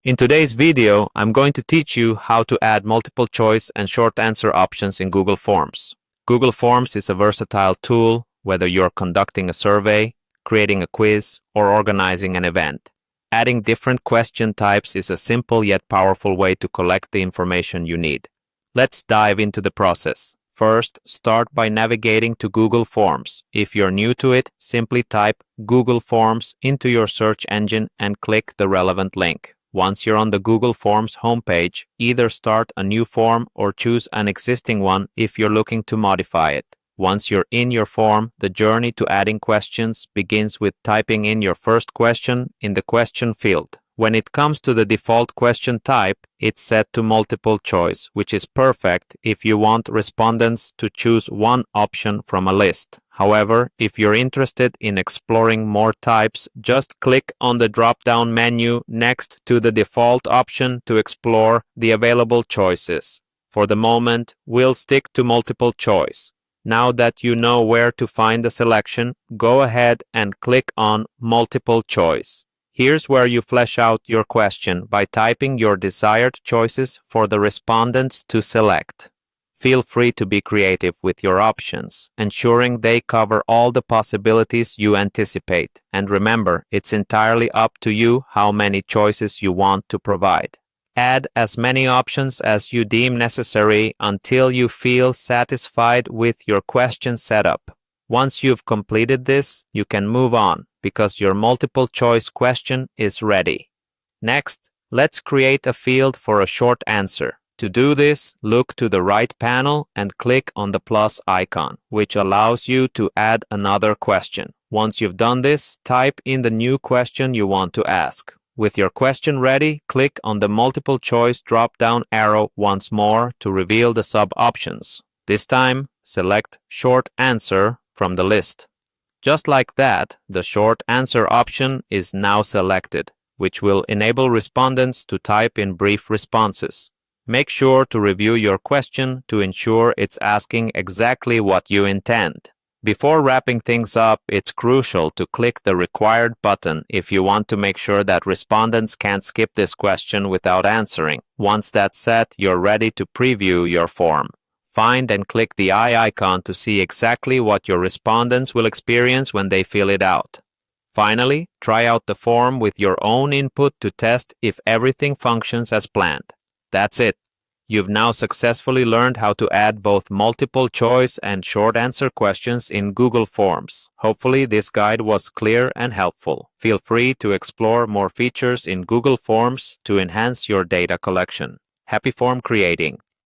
In today's video, I'm going to teach you how to add multiple choice and short answer options in Google Forms. Google Forms is a versatile tool, whether you're conducting a survey, creating a quiz, or organizing an event. Adding different question types is a simple yet powerful way to collect the information you need. Let's dive into the process. First, start by navigating to Google Forms. If you're new to it, simply type Google Forms into your search engine and click the relevant link. Once you're on the Google Forms homepage, either start a new form or choose an existing one if you're looking to modify it. Once you're in your form, the journey to adding questions begins with typing in your first question in the question field. When it comes to the default question type, it's set to multiple choice, which is perfect if you want respondents to choose one option from a list. However, if you're interested in exploring more types, just click on the drop-down menu next to the default option to explore the available choices. For the moment, we'll stick to multiple choice. Now that you know where to find the selection, go ahead and click on Multiple Choice. Here's where you flesh out your question by typing your desired choices for the respondents to select. Feel free to be creative with your options, ensuring they cover all the possibilities you anticipate. And remember, it's entirely up to you how many choices you want to provide. Add as many options as you deem necessary until you feel satisfied with your question setup. Once you've completed this, you can move on because your multiple choice question is ready. Next, let's create a field for a short answer. To do this, look to the right panel and click on the plus icon, which allows you to add another question. Once you've done this, type in the new question you want to ask. With your question ready, click on the multiple choice drop-down arrow once more to reveal the sub-options. This time, select Short Answer from the list. Just like that, the short answer option is now selected, which will enable respondents to type in brief responses. Make sure to review your question to ensure it's asking exactly what you intend. Before wrapping things up, it's crucial to click the required button if you want to make sure that respondents can't skip this question without answering. Once that's set, you're ready to preview your form. Find and click the eye icon to see exactly what your respondents will experience when they fill it out. Finally, try out the form with your own input to test if everything functions as planned. That's it. You've now successfully learned how to add both multiple choice and short answer questions in Google Forms. Hopefully, this guide was clear and helpful. Feel free to explore more features in Google Forms to enhance your data collection. Happy form creating!